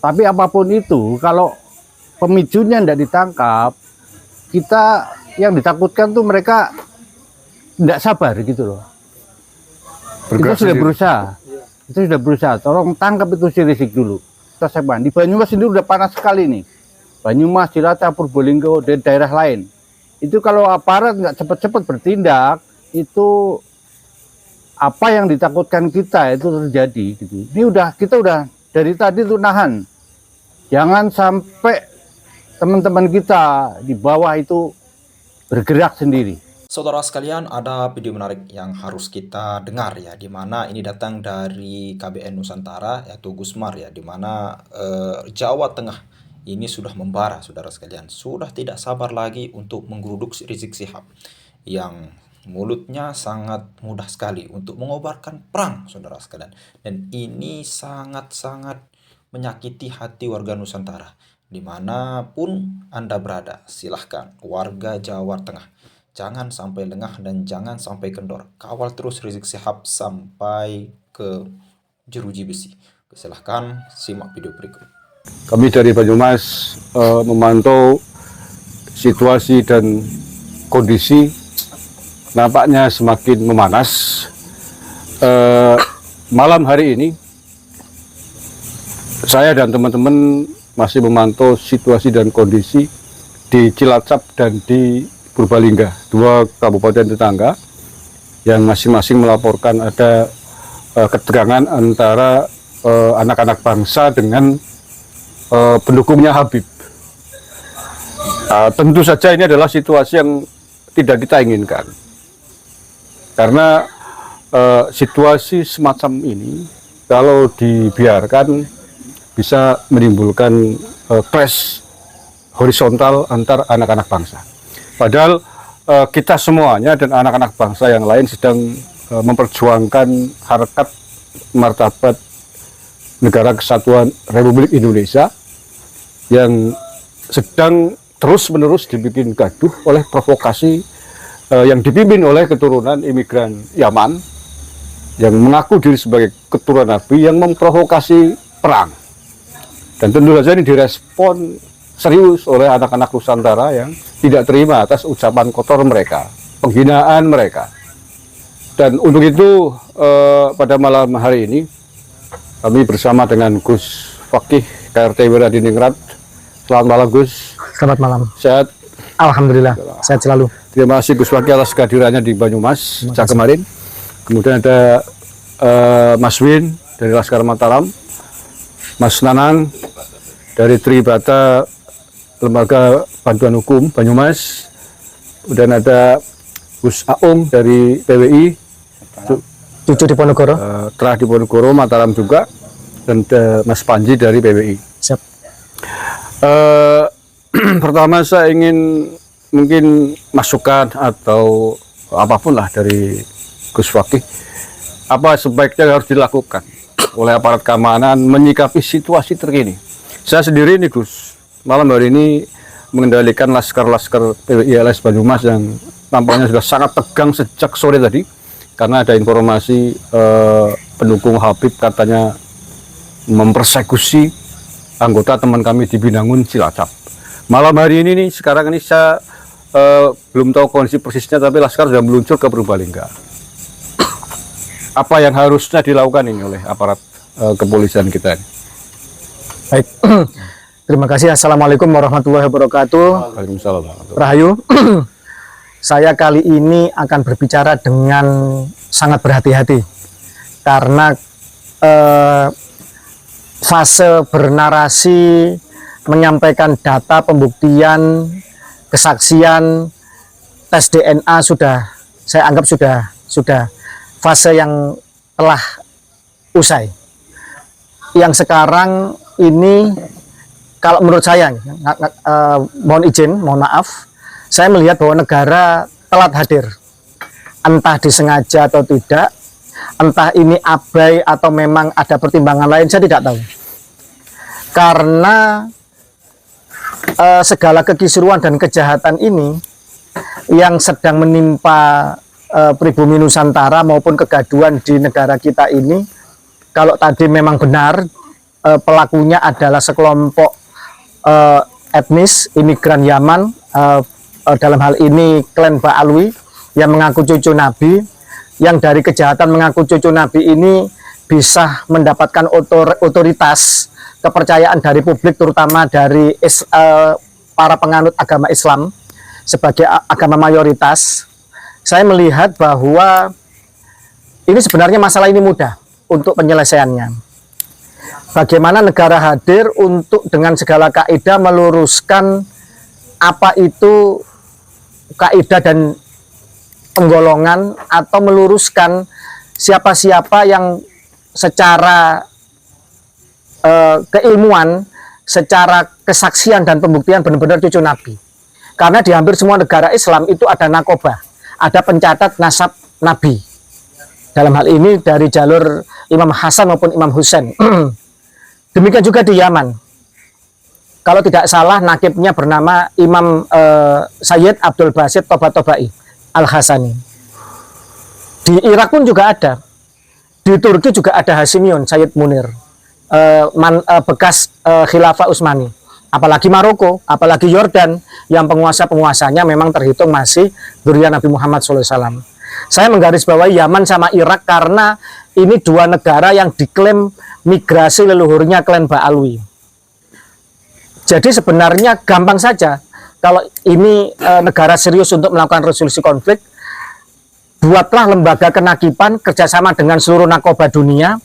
Tapi apapun itu, kalau pemicunya tidak ditangkap, kita yang ditakutkan tuh mereka tidak sabar gitu loh. Itu sudah berusaha, tolong tangkap itu si Rizik dulu. Kita di Banyumas ini udah panas sekali nih. Banyumas, Cilacap, Purbalingga, dan daerah lain. Itu kalau aparat nggak cepat-cepat bertindak, itu apa yang ditakutkan kita itu terjadi gitu. Ini kita udah dari tadi tuh nahan. Jangan sampai teman-teman kita di bawah itu bergerak sendiri. Saudara sekalian, ada video menarik yang harus kita dengar ya, di mana ini datang dari KBN Nusantara yaitu Gusmar ya, di mana Jawa Tengah ini sudah membara, saudara sekalian, sudah tidak sabar lagi untuk menggeruduk Rizik Syihab yang mulutnya sangat mudah sekali untuk mengobarkan perang, saudara sekalian. Dan ini sangat-sangat menyakiti hati warga Nusantara. Dimanapun Anda berada, silahkan warga Jawa Tengah, jangan sampai lengah dan jangan sampai kendor. Kawal terus Rizik Syihab sampai ke jeruji besi. Silahkan simak video berikut. Kami dari Banyumas memantau situasi dan kondisi nampaknya semakin memanas. Malam hari ini saya dan teman-teman masih memantau situasi dan kondisi di Cilacap dan di Purbalingga, dua kabupaten tetangga yang masing-masing melaporkan ada ketegangan antara anak-anak bangsa dengan pendukungnya Habib. Tentu saja ini adalah situasi yang tidak kita inginkan, karena situasi semacam ini kalau dibiarkan bisa menimbulkan clash horizontal antar anak-anak bangsa. Padahal kita semuanya dan anak-anak bangsa yang lain sedang memperjuangkan harkat martabat Negara Kesatuan Republik Indonesia yang sedang terus-menerus dibikin gaduh oleh provokasi yang dipimpin oleh keturunan imigran Yaman yang mengaku diri sebagai keturunan Nabi yang memprovokasi perang. Dan tentu saja ini direspon serius oleh anak-anak Nusantara yang tidak terima atas ucapan kotor mereka, penghinaan mereka. Dan untuk itu pada malam hari ini kami bersama dengan Gus Fakih KRT Wiradiningrat. Selamat malam Gus. Selamat malam. Sehat? Alhamdulillah, sehat selalu. Terima kasih Gus Fakih atas kehadirannya di Banyumas sejak kemarin. Kemudian ada Mas Win dari Laskar Mataram, Mas Nanang dari Tribata Lembaga Bantuan Hukum Banyumas, kemudian ada Gus Aung dari PWI, Cucu di Ponegoro, telah di Ponegoro, Mataram juga, dan Mas Panji dari PWI. Siap. Pertama saya ingin mungkin masukan atau apapun lah dari Gus Fakih, apa sebaiknya harus dilakukan oleh aparat keamanan menyikapi situasi terkini. Saya sendiri nih Gus, malam hari ini mengendalikan laskar-laskar PWI-LS Banyumas yang tampaknya sudah sangat tegang sejak sore tadi, karena ada informasi pendukung Habib katanya mempersekusi anggota teman kami di Binangun, Cilacap. Malam hari ini nih, sekarang ini saya belum tahu kondisi persisnya, tapi laskar sudah meluncur ke Purbalingga. Apa yang harusnya dilakukan ini oleh aparat kepolisian kita ini? Baik, terima kasih. Assalamualaikum warahmatullahi wabarakatuh. Waalaikumsalam. Rahayu, saya kali ini akan berbicara dengan sangat berhati-hati, karena fase bernarasi, menyampaikan data, pembuktian, kesaksian, tes DNA sudah, saya anggap sudah fase yang telah usai. Yang sekarang ini, kalau menurut saya, mohon izin, mohon maaf, saya melihat bahwa negara telat hadir. Entah disengaja atau tidak, entah ini abai atau memang ada pertimbangan lain, saya tidak tahu. Karena segala kekisruan dan kejahatan ini yang sedang menimpa pribumi Nusantara maupun kegaduhan di negara kita ini, kalau tadi memang benar pelakunya adalah sekelompok etnis imigran Yaman, dalam hal ini klan Ba'alwi yang mengaku cucu Nabi, yang dari kejahatan mengaku cucu Nabi ini bisa mendapatkan otoritas kepercayaan dari publik, terutama dari para penganut agama Islam sebagai agama mayoritas. Saya melihat bahwa ini sebenarnya masalah ini mudah untuk penyelesaiannya. Bagaimana negara hadir untuk dengan segala kaidah meluruskan apa itu kaidah dan penggolongan, atau meluruskan siapa-siapa yang secara keilmuan, secara kesaksian dan pembuktian benar-benar cucu Nabi. Karena di hampir semua negara Islam itu ada nakobah, ada pencatat nasab Nabi. Dalam hal ini dari jalur Imam Hasan maupun Imam Husain. Demikian juga di Yaman. Kalau tidak salah nakibnya bernama Imam Sayyid Abdul Basit Tobatobai Al-Hasani. Di Irak pun juga ada. Di Turki juga ada Hasimion Sayyid Munir, bekas Khilafah Utsmani. Apalagi Maroko, apalagi Yordan, yang penguasa-penguasanya memang terhitung masih dzurriyyah Nabi Muhammad SAW. Saya menggarisbawahi Yaman sama Irak karena ini dua negara yang diklaim migrasi leluhurnya klan Ba'alwi. Jadi sebenarnya gampang saja, kalau ini negara serius untuk melakukan resolusi konflik, buatlah lembaga kenakiban kerjasama dengan seluruh nakobah dunia,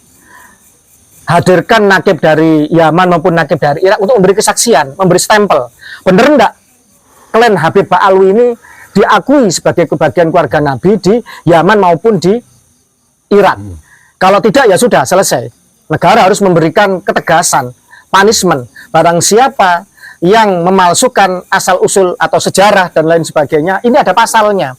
hadirkan nakib dari Yaman maupun nakib dari Irak untuk memberi kesaksian, memberi stempel. Bener enggak klan Habib Ba'alwi ini diakui sebagai bagian keluarga Nabi di Yaman maupun di Irak? Kalau tidak, ya sudah, selesai. Negara harus memberikan ketegasan, punishment. Barang siapa yang memalsukan asal-usul atau sejarah dan lain sebagainya, ini ada pasalnya.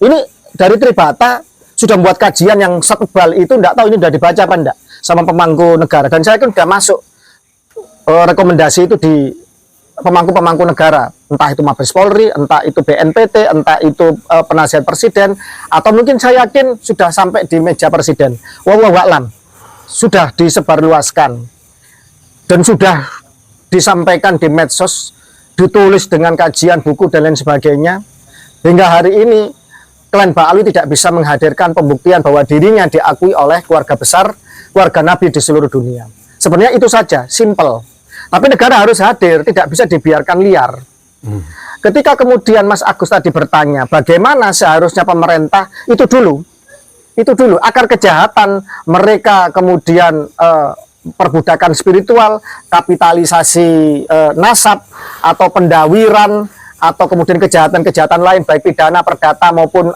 Ini dari Tribata sudah membuat kajian yang setebal itu, enggak tahu ini sudah dibaca apa enggak sama pemangku negara, dan saya kan sudah masuk rekomendasi itu di pemangku-pemangku negara, entah itu Mabes Polri, entah itu BNPT, entah itu penasihat presiden, atau mungkin saya yakin sudah sampai di meja presiden. Wallahu a'lam, sudah disebarluaskan dan sudah disampaikan di medsos, ditulis dengan kajian buku dan lain sebagainya. Hingga hari ini klan Ba'alwi tidak bisa menghadirkan pembuktian bahwa dirinya diakui oleh keluarga besar, keluarga Nabi di seluruh dunia. Sebenarnya itu saja, simple. Tapi negara harus hadir, tidak bisa dibiarkan liar. Ketika kemudian Mas Agus tadi bertanya, bagaimana seharusnya pemerintah, itu dulu akar kejahatan mereka kemudian perbudakan spiritual, kapitalisasi nasab, atau pendawiran, atau kemudian kejahatan-kejahatan lain baik pidana, perdata maupun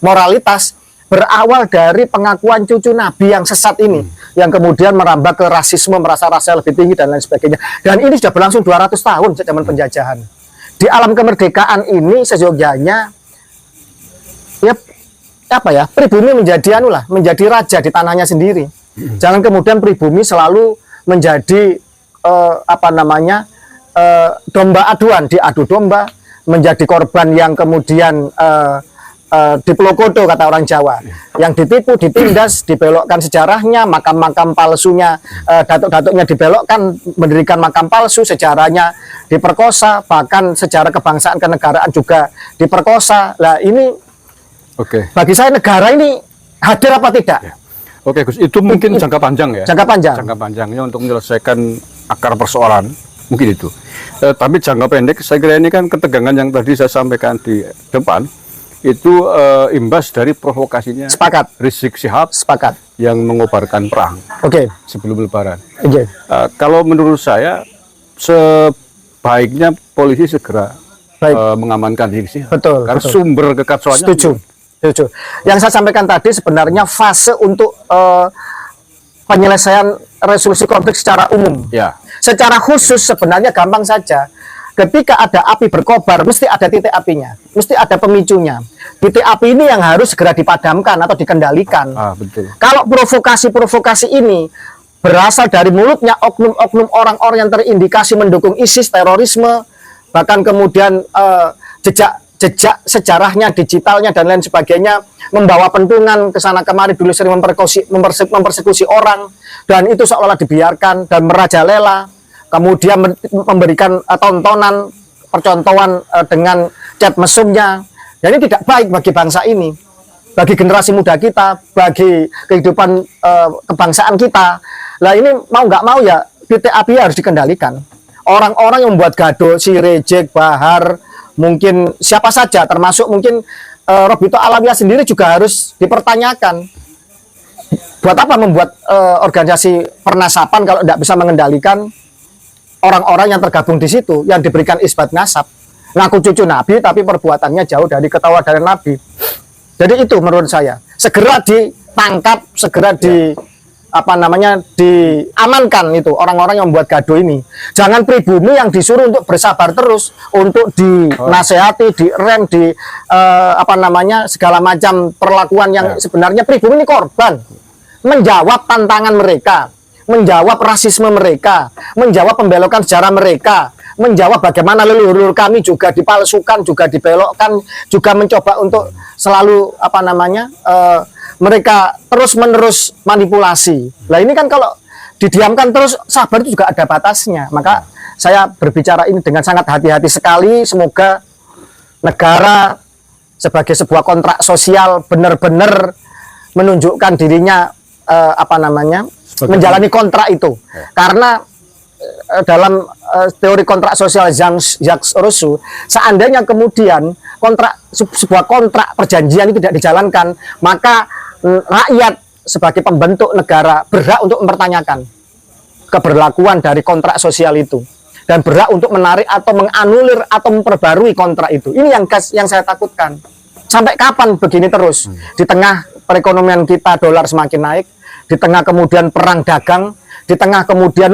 moralitas, berawal dari pengakuan cucu Nabi yang sesat ini, yang kemudian merambah ke rasisme, merasa rasanya lebih tinggi dan lain sebagainya. Dan ini sudah berlangsung 200 tahun sejak zaman penjajahan. Di alam kemerdekaan ini seyogyanya ya pribumi menjadi menjadi raja di tanahnya sendiri. Jangan kemudian pribumi selalu menjadi domba aduan, diadu domba, menjadi korban yang kemudian diplokodo kata orang Jawa, yang ditipu, ditindas, dibelokkan sejarahnya, makam-makam palsunya, datuk-datuknya dibelokkan, mendirikan makam palsu, sejarahnya diperkosa, bahkan sejarah kebangsaan kenegaraan juga diperkosa. Nah ini, bagi saya negara ini hadir apa tidak? Oke Gus, itu mungkin jangka panjang ya? Jangka panjang. Jangka panjangnya untuk menyelesaikan akar persoalan, mungkin itu. Tapi jangka pendek, saya kira ini kan ketegangan yang tadi saya sampaikan di depan, itu imbas dari provokasinya Sepakat. Rizik Syihab Sepakat. yang mengobarkan perang sebelum Lebaran. Kalau menurut saya sebaiknya polisi segera mengamankan Rizik Syihab. Karena sumber kekacauannya. Setuju. Yang saya sampaikan tadi sebenarnya fase untuk penyelesaian resolusi konflik secara umum. Secara khusus sebenarnya gampang saja. Ketika ada api berkobar, mesti ada titik apinya, mesti ada pemicunya. Titik api ini yang harus segera dipadamkan atau dikendalikan. Betul. Kalau provokasi-provokasi ini berasal dari mulutnya oknum-oknum orang-orang yang terindikasi mendukung ISIS, terorisme, bahkan kemudian jejak sejarahnya, digitalnya dan lain sebagainya, membawa pentungan ke sana kemari, dulu sering mempersekusi orang, dan itu seolah-olah dibiarkan dan merajalela, kemudian memberikan tontonan percontohan dengan chat mesumnya. Dan ini tidak baik bagi bangsa ini, bagi generasi muda kita, bagi kehidupan kebangsaan kita. Lah ini mau nggak mau ya titik api harus dikendalikan. Orang-orang yang membuat gaduh, si Rejek, Bahar, mungkin siapa saja, termasuk mungkin Robito Alawiyah sendiri juga harus dipertanyakan. Buat apa membuat organisasi pernasapan kalau tidak bisa mengendalikan orang-orang yang tergabung di situ, yang diberikan isbat nasab, ngaku cucu Nabi tapi perbuatannya jauh dari ketawadan Nabi. Jadi itu menurut saya segera ditangkap, segera diamankan itu orang-orang yang membuat gaduh ini. Jangan pribumi yang disuruh untuk bersabar terus, untuk dinasehati, direm, segala macam perlakuan yang sebenarnya pribumi ini korban. Menjawab tantangan mereka, menjawab rasisme mereka, menjawab pembelokan sejarah mereka, menjawab bagaimana leluhur kami juga dipalsukan, juga dibelokkan, juga mencoba untuk selalu mereka terus-menerus manipulasi. Nah ini kan kalau didiamkan terus, sabar itu juga ada batasnya. Maka saya berbicara ini dengan sangat hati-hati sekali. Semoga negara sebagai sebuah kontrak sosial benar-benar menunjukkan dirinya menjalani kontrak itu. Karena dalam teori kontrak sosial Jacques Rousseau, seandainya kemudian sebuah kontrak perjanjian itu tidak dijalankan, maka rakyat sebagai pembentuk negara berhak untuk mempertanyakan keberlakuan dari kontrak sosial itu dan berhak untuk menarik atau menganulir atau memperbarui kontrak itu. Ini yang saya takutkan. Sampai kapan begini terus? Di tengah perekonomian kita dolar semakin naik, di tengah kemudian perang dagang, di tengah kemudian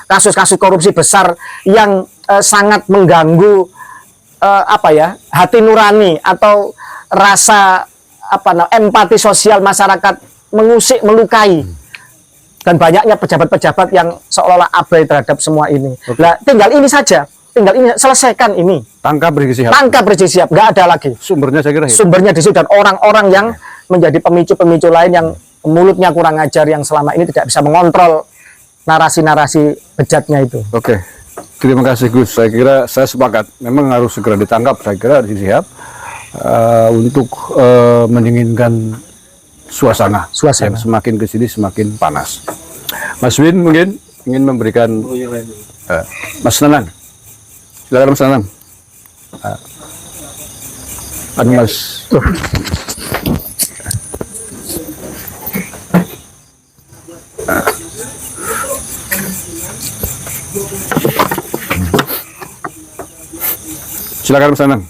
kasus-kasus korupsi besar yang sangat mengganggu hati nurani atau rasa empati sosial masyarakat, mengusik, melukai, dan banyaknya pejabat-pejabat yang seolah-olah abai terhadap semua ini. Nah, tinggal ini saja, selesaikan ini. Tangkap Rizik Sihab, nggak ada lagi. Sumbernya saya kira sumbernya di situ, dan orang-orang yang menjadi pemicu-pemicu lain yang mulutnya kurang ajar, yang selama ini tidak bisa mengontrol narasi-narasi bejatnya itu. Oke, terima kasih Gus. Saya kira saya sepakat, memang harus segera ditangkap. Saya kira Rizik Sihab untuk mendinginkan suasana yang semakin kesini semakin panas. Mas Win mungkin ingin memberikan Mas Nanang, silakan Mas Nanang. Mas. Silakan Mas Nanang.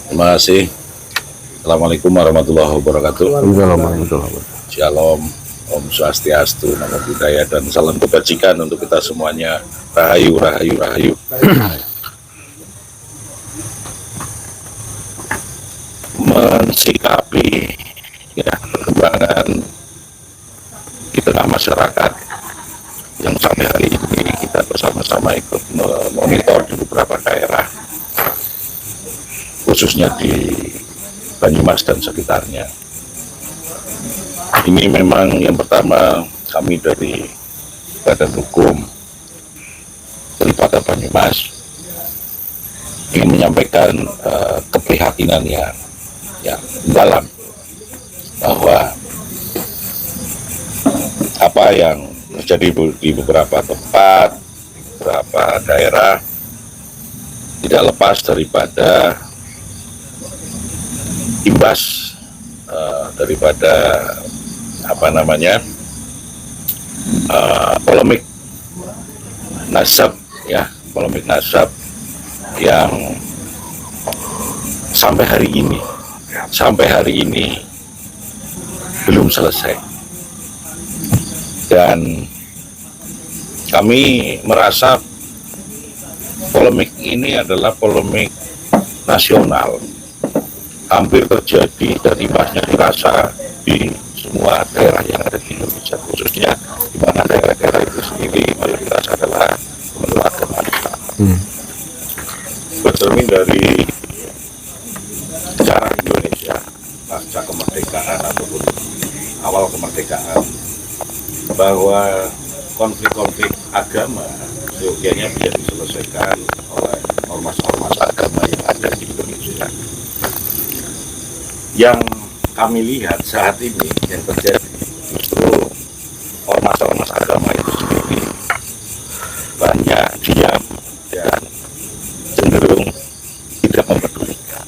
Terima kasih. Assalamualaikum warahmatullahi wabarakatuh. Shalom, Om Swastiastu, Namo Buddhaya, dan salam kebajikan untuk kita semuanya. Rahayu, rahayu, rahayu. Mensikapi perkembangan di tengah masyarakat yang sampai hari ini kita bersama-sama ikut memonitor di beberapa daerah, khususnya di Banyumas dan sekitarnya. Ini memang yang pertama, kami dari Badan Hukum Daripada Banyumas ingin menyampaikan keprihatinan yang dalam bahwa apa yang terjadi di beberapa tempat, di beberapa daerah tidak lepas daripada imbas daripada polemik nasab, polemik nasab yang sampai hari ini belum selesai. Dan kami merasa polemik ini adalah polemik nasional, hampir terjadi dan imbasnya dirasa di semua daerah yang ada di Indonesia, khususnya di mana daerah-daerah itu sendiri mayoritas adalah pemeluk agama Islam. tercermin dari sejarah Indonesia pasca kemerdekaan ataupun awal kemerdekaan, bahwa konflik-konflik agama seyogianya bisa diselesaikan oleh ormas-ormas agama yang ada di Indonesia. Yang kami lihat saat ini yang terjadi justru ormas-ormas agama itu sendiri banyak diam dan cenderung tidak mempedulikan.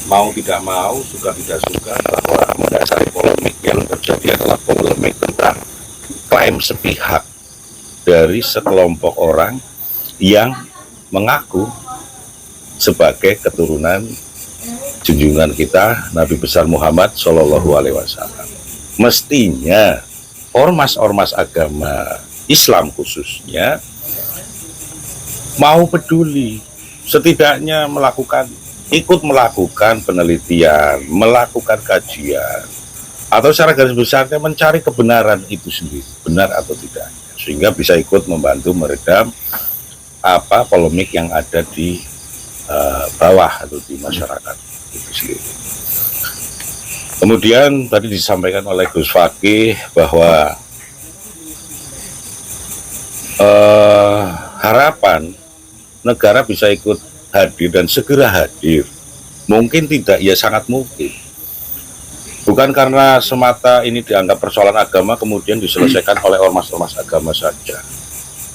Mau tidak mau, suka tidak suka, bahwa mendasari polemik yang terjadi adalah polemik tentang klaim sepihak dari sekelompok orang yang mengaku sebagai keturunan junjungan kita Nabi besar Muhammad Shallallahu Alaihi Wasallam. Mestinya ormas-ormas agama Islam khususnya mau peduli, setidaknya ikut melakukan penelitian, melakukan kajian, atau secara garis besarnya mencari kebenaran itu sendiri, benar atau tidak, sehingga bisa ikut membantu meredam polemik yang ada di bawah atau di masyarakat itu sendiri. Kemudian tadi disampaikan oleh Gus Fakih bahwa harapan negara bisa ikut hadir dan segera hadir. Mungkin tidak, ya sangat mungkin. Bukan karena semata ini dianggap persoalan agama kemudian diselesaikan oleh ormas-ormas agama saja.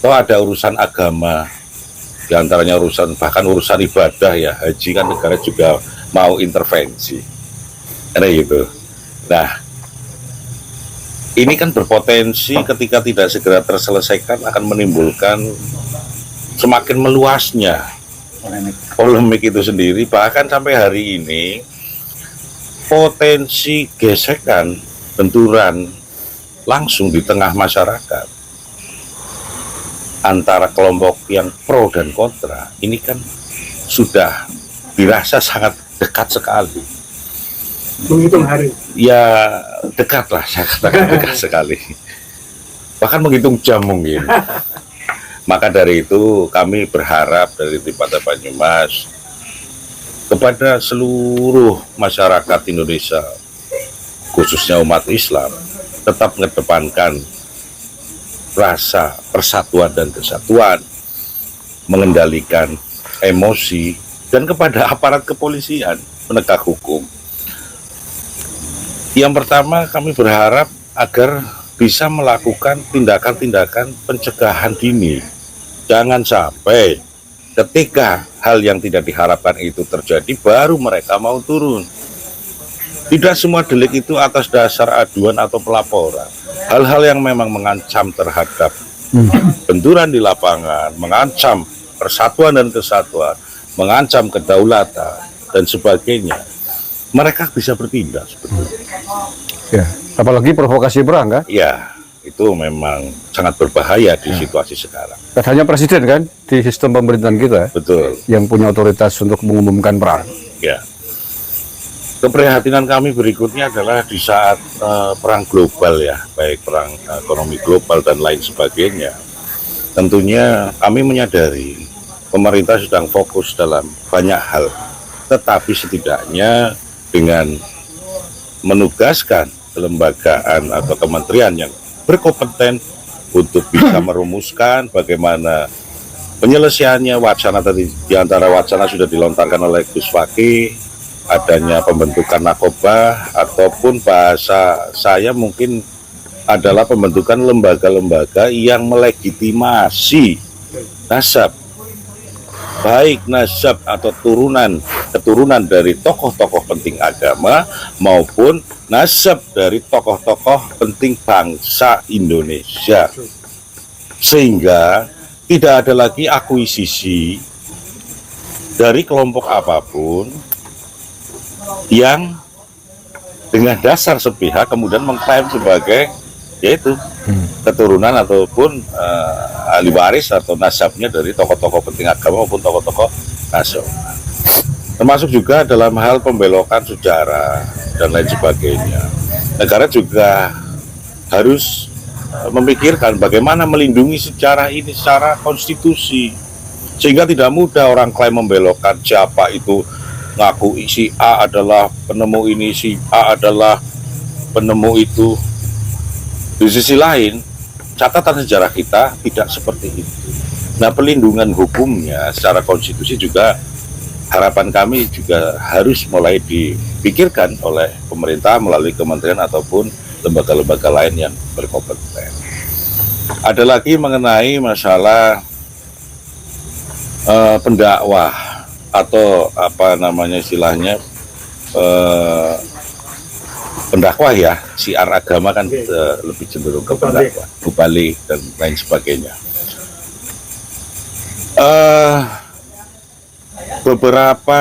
Toh ada urusan agama, diantaranya bahkan urusan ibadah ya, haji kan negara juga mau intervensi. Ada gitu. Nah, ini kan berpotensi ketika tidak segera terselesaikan akan menimbulkan semakin meluasnya polemik itu sendiri. Bahkan sampai hari ini potensi gesekan, benturan langsung di tengah masyarakat antara kelompok yang pro dan kontra ini kan sudah dirasa sangat dekat sekali. Menghitung hari. Ya dekat lah, saya katakan dekat sekali. Bahkan menghitung jam mungkin. Maka dari itu kami berharap dari tim Partai Banyumas kepada seluruh masyarakat Indonesia, khususnya umat Islam, tetap mengedepankan rasa persatuan dan kesatuan, mengendalikan emosi, dan kepada aparat kepolisian penegak hukum. Yang pertama, kami berharap agar bisa melakukan tindakan-tindakan pencegahan dini. Jangan sampai ketika hal yang tidak diharapkan itu terjadi, baru mereka mau turun. Tidak semua delik itu atas dasar aduan atau pelaporan. Hal-hal yang memang mengancam terhadap benturan di lapangan, mengancam persatuan dan kesatuan, mengancam kedaulatan, dan sebagainya, mereka bisa bertindak sebetulnya. Ya, apalagi provokasi perang kan? Ya, itu memang sangat berbahaya di situasi sekarang. Dan hanya presiden kan di sistem pemerintahan kita Betul. yang punya otoritas untuk mengumumkan perang. Ya. Keprihatinan kami berikutnya adalah di saat perang global ya, baik perang ekonomi global dan lain sebagainya. Tentunya kami menyadari pemerintah sedang fokus dalam banyak hal, tetapi setidaknya dengan menugaskan kelembagaan atau kementerian yang berkompeten untuk bisa merumuskan bagaimana penyelesaiannya. Wacana tadi, di antara wacana sudah dilontarkan oleh Gus Fakih, adanya pembentukan nakobah, ataupun bahasa saya mungkin adalah pembentukan lembaga-lembaga yang melegitimasi nasab, baik nasab atau keturunan dari tokoh-tokoh penting agama maupun nasab dari tokoh-tokoh penting bangsa Indonesia, sehingga tidak ada lagi akuisisi dari kelompok apapun yang dengan dasar sepihak kemudian mengklaim sebagai yaitu keturunan ataupun ahli waris atau nasabnya dari tokoh-tokoh penting agama maupun tokoh-tokoh nasional. Termasuk juga dalam hal pembelokan sejarah dan lain sebagainya. Negara juga harus memikirkan bagaimana melindungi sejarah ini secara konstitusi. Sehingga tidak mudah orang klaim membelokkan siapa itu, ngaku si A adalah penemu ini, si A adalah penemu itu. Di sisi lain, catatan sejarah kita tidak seperti itu. Nah, pelindungan hukumnya secara konstitusi juga harapan kami juga harus mulai dipikirkan oleh pemerintah melalui kementerian ataupun lembaga-lembaga lain yang berkompeten. Ada lagi mengenai masalah pendakwah atau apa namanya istilahnya pendakwah ya, siar agama kan lebih cenderung ke pendakwah, mubalik dan lain sebagainya. Beberapa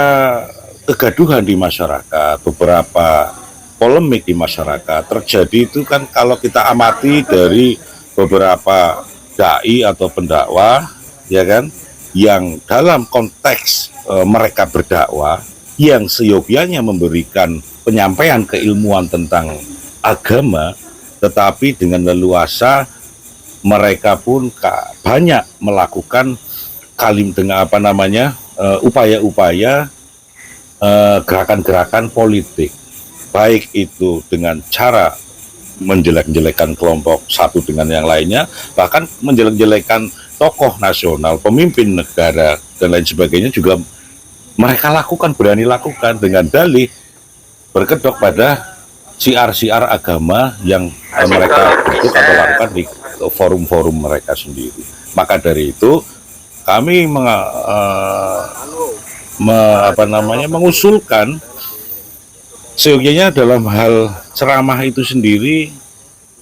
kegaduhan di masyarakat, beberapa polemik di masyarakat terjadi itu kan kalau kita amati dari beberapa dai atau pendakwah, ya kan, yang dalam konteks mereka berdakwah yang seyogyanya memberikan penyampaian keilmuan tentang agama, tetapi dengan leluasa mereka pun banyak melakukan dengan apa namanya upaya-upaya gerakan-gerakan politik, baik itu dengan cara menjelek-jelekan kelompok satu dengan yang lainnya, bahkan menjelek-jelekan tokoh nasional, pemimpin negara dan lain sebagainya juga mereka lakukan, berani lakukan dengan dalih berkedok pada siar-siar agama yang mereka bentuk atau lakukan di forum-forum mereka sendiri. Maka dari itu kami mengusulkan seyogyanya dalam hal ceramah itu sendiri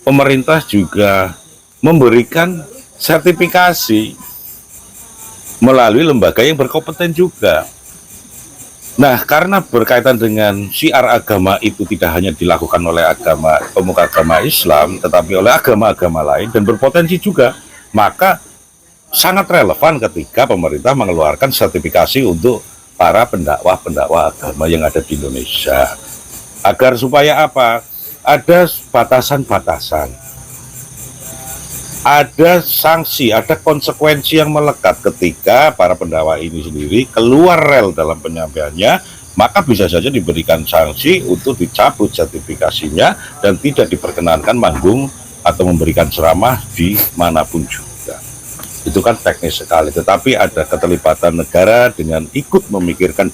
pemerintah juga memberikan sertifikasi melalui lembaga yang berkompeten juga. Nah, karena berkaitan dengan syiar agama itu tidak hanya dilakukan oleh pemuka agama Islam, tetapi oleh agama-agama lain dan berpotensi juga, maka sangat relevan ketika pemerintah mengeluarkan sertifikasi untuk para pendakwah agama yang ada di Indonesia. Agar supaya apa? Ada batasan-batasan, ada sanksi, ada konsekuensi yang melekat ketika para pendakwah ini sendiri keluar rel dalam penyampaiannya, maka bisa saja diberikan sanksi untuk dicabut sertifikasinya dan tidak diperkenankan manggung atau memberikan ceramah di manapun juga. Itu kan teknis sekali, tetapi ada keterlibatan negara dengan ikut memikirkan,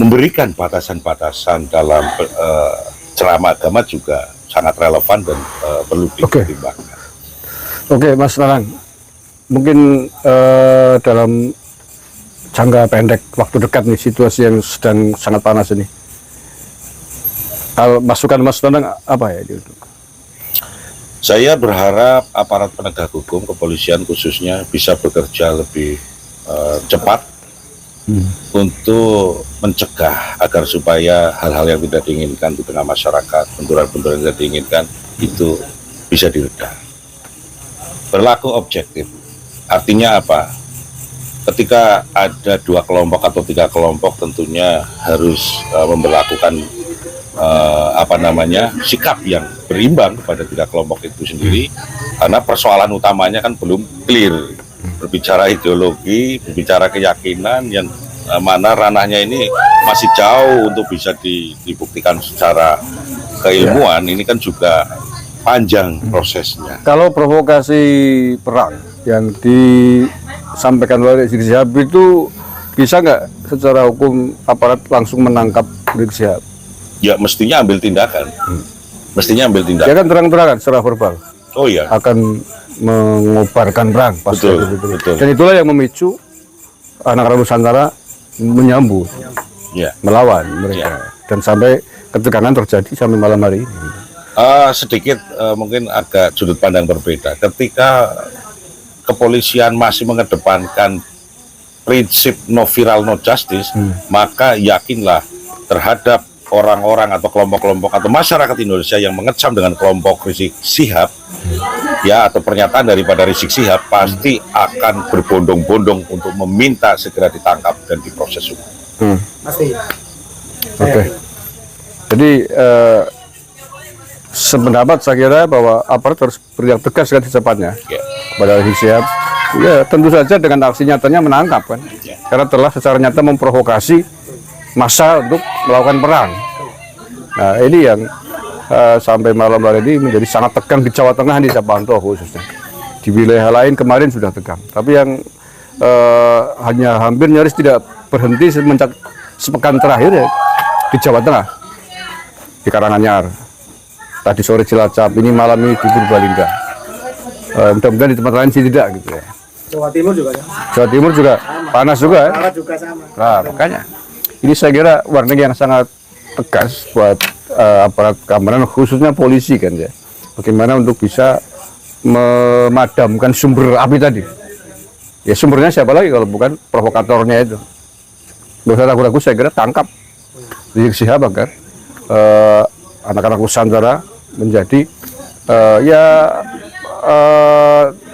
memberikan batasan-batasan dalam ceramah agama juga sangat relevan dan perlu dipertimbangkan. Oke, Mas Nanang, mungkin dalam jangka pendek, waktu dekat nih, situasi yang sedang sangat panas ini, kalau masukan Mas Nanang apa ya? Saya berharap aparat penegak hukum, kepolisian khususnya, bisa bekerja lebih cepat untuk mencegah agar supaya hal-hal yang tidak diinginkan di tengah masyarakat, benturan-benturan yang tidak diinginkan itu bisa direda. Berlaku objektif, artinya apa? Ketika ada 2 kelompok atau 3 kelompok tentunya harus memberlakukan sikap yang berimbang kepada 3 kelompok itu sendiri, karena persoalan utamanya kan belum clear. Berbicara ideologi, berbicara keyakinan yang mana ranahnya ini masih jauh untuk bisa dibuktikan secara keilmuan, ini kan juga panjang prosesnya. Kalau provokasi perang yang disampaikan oleh Rizik Syihab itu bisa nggak secara hukum aparat langsung menangkap Rizik Syihab? Ya mestinya ambil tindakan. Mestinya ambil tindakan. Ya kan terang-terangan secara verbal. Oh iya. Akan mengobarkan perang pasti. Betul. Dan itulah yang memicu anak-anak Nusantara menyambut, melawan mereka, dan sampai ketegangan terjadi sampai malam hari ini. Sedikit mungkin agak sudut pandang berbeda. Ketika kepolisian masih mengedepankan prinsip no viral no justice, maka yakinlah terhadap orang-orang atau kelompok-kelompok atau masyarakat Indonesia yang mengecam dengan kelompok Rizik Syihab, ya, atau pernyataan daripada Rizik Syihab, pasti akan berbondong-bondong untuk meminta segera ditangkap dan diproses hukum. Pasti. Oke. Jadi sependapat saya kira bahwa aparat harus bertindak tegas kan secepatnya kepada Rizik Syihab Ya tentu saja dengan aksi nyatanya menangkap kan, karena telah secara nyata memprovokasi massa untuk melakukan perang. Nah ini yang sampai malam hari ini menjadi sangat tegang di Jawa Tengah di Sapanto khususnya. Di wilayah lain kemarin sudah tegang, tapi yang hanya hampir nyaris tidak berhenti semenjak sepekan terakhir ya di Jawa Tengah, di Karanganyar, tadi sore Cilacap, ini malam ini di Purbalingga. Mudah-mudahan di tempat lain sih tidak gitu ya. Jawa Timur juga ya. Jawa Timur juga panas juga ya. Jawa juga sama. Nah, makanya ini saya kira warning yang sangat tegas buat aparat keamanan khususnya polisi kan ya. Bagaimana untuk bisa memadamkan sumber api tadi. Ya sumbernya siapa lagi kalau bukan provokatornya itu. Nggak usah ragu-ragu, saya kira tangkap Rizik Syihab agar anak-anak Nusantara menjadi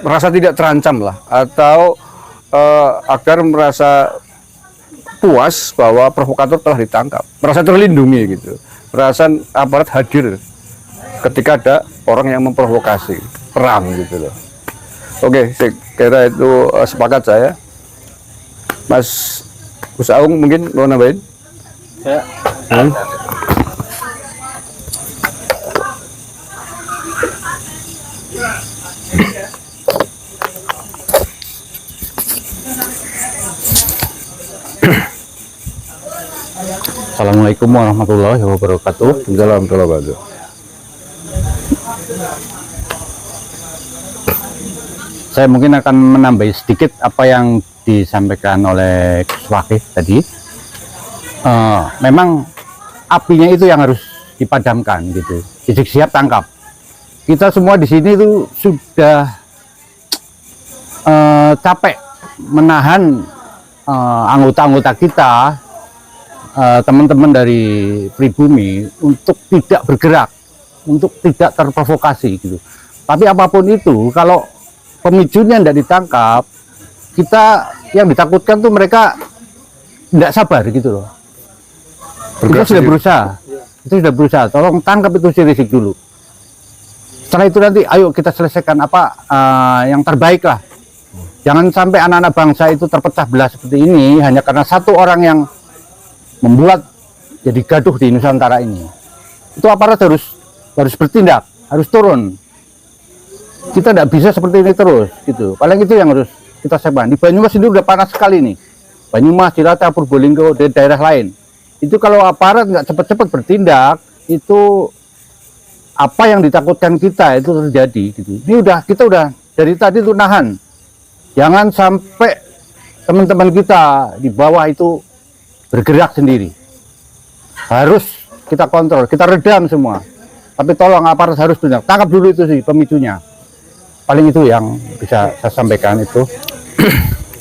merasa tidak terancam lah, atau agar merasa puas bahwa provokator telah ditangkap, merasa terlindungi gitu, merasa aparat hadir ketika ada orang yang memprovokasi perang gitu loh. Oke, saya kira itu sepakat saya. Mas Gus Aung mungkin mau nambahin? Ya. Assalamualaikum warahmatullahi wabarakatuh. Dalam terlalu. Saya mungkin akan menambah sedikit apa yang disampaikan oleh Gus Wakil tadi. Memang apinya itu yang harus dipadamkan gitu. Rizik Syihab tangkap. Kita semua di sini itu sudah capek menahan anggota-anggota kita, teman-teman dari pribumi untuk tidak bergerak, untuk tidak terprovokasi gitu. Tapi apapun itu, kalau pemicunya tidak ditangkap, kita yang ditakutkan tuh mereka tidak sabar gitu loh. Kita sudah berusaha, tolong tangkap itu si Rizik dulu. Setelah itu nanti ayo kita selesaikan apa yang terbaik lah. Jangan sampai anak-anak bangsa itu terpecah belah seperti ini hanya karena satu orang yang membuat jadi gaduh di Nusantara ini. Itu aparat harus bertindak, harus turun. Kita tidak bisa seperti ini terus gitu. Paling itu yang harus kita siapkan. Di Banyumas ini udah panas sekali nih. Banyumas, Cilacap, Purbalingga, di daerah lain. Itu kalau aparat nggak cepat-cepat bertindak, itu apa yang ditakutkan kita itu terjadi gitu. Ini kita udah dari tadi tuh nahan. Jangan sampai teman-teman kita di bawah itu bergerak sendiri. Harus kita kontrol, kita redam semua. Tapi tolong aparat harus bertindak. Tangkap dulu itu sih pemicunya. Paling itu yang bisa saya sampaikan itu.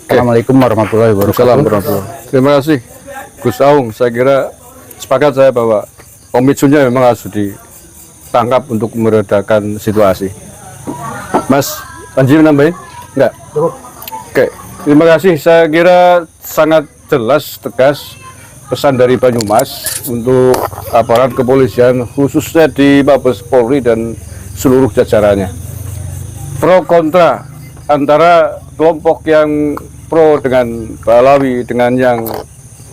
Assalamualaikum warahmatullahi wabarakatuh. Terima kasih Gus Aung. Saya kira sepakat saya bahwa pemicunya memang harus ditangkap untuk meredakan situasi. Mas Panji nambahin? Enggak? Oke, terima kasih. Saya kira sangat jelas, tegas pesan dari Banyumas untuk aparat kepolisian khususnya di Mabes Polri dan seluruh jajarannya. Pro kontra antara kelompok yang pro dengan Balawi dengan yang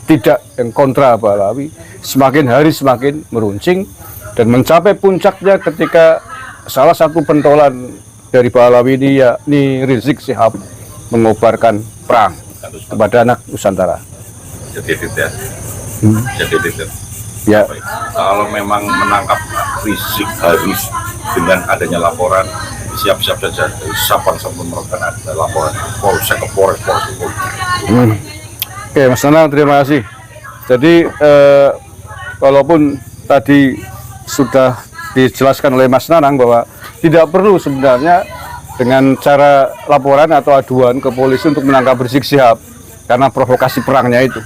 tidak, yang kontra Balawi, semakin hari semakin meruncing dan mencapai puncaknya ketika salah satu pentolan dari Balawi ini yakni Rizik Syihab mengobarkan perang kepada anak Nusantara. Jadi tidak. Jadi tidak. Ya. Kalau memang menangkap Rizik harus dengan adanya laporan, siap-siap saja dari Sabang sampai Merauke ada laporan Polsek ke Polres ke Polres. Oke, Mas Nanang, terima kasih. Jadi walaupun tadi sudah dijelaskan oleh Mas Nanang bahwa tidak perlu sebenarnya dengan cara laporan atau aduan ke polisi untuk menangkap Rizik Syihab karena provokasi perangnya itu.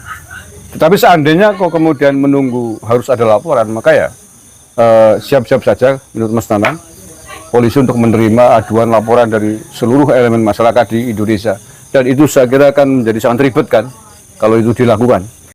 Tetapi seandainya kok kemudian menunggu harus ada laporan, maka ya siap-siap saja menurut Mas Nanang polisi untuk menerima aduan laporan dari seluruh elemen masyarakat di Indonesia. Dan itu saya kira akan menjadi sangat ribet kan kalau itu dilakukan.